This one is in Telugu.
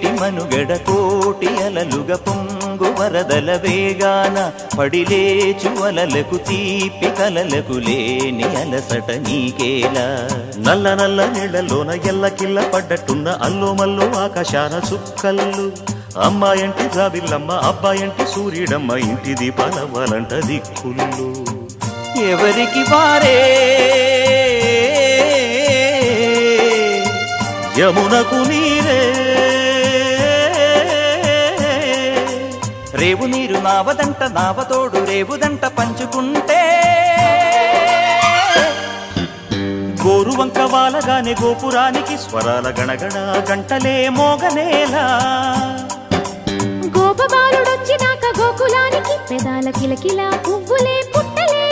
నేటి మనుగడ కోటి అలలుగా పొంగు వరదల వేగాన పడిలేచు అలలకు తీపి కలలకు లేని అలసట నీకేలా నల్ల నల్ల నీళ్లలోన ఎల్లకిల్ల పడ్డట్టున్న అల్లో మల్లో ఆకాశాన చుక్కల్లు అమ్మాయంటి జాబిల్లమ్మ అబ్బాయంటి సూర్యుడమ్మ ఇంటి దీపాలవ్వాలంట దిక్కుళ్ళు ఎవరికి వారే యమునకు నీరే రేవు నీరు నావదంట నావతోడు రేవుదంట పంచుకుంటే గోరువంక వాలగానే గోపురానికి స్వరాల గణగణ గంటలే మోగనేలా గోపబాలుడొచ్చినాక గోకులానికి పెదాల కిలకిల పువ్వులే పుట్టలే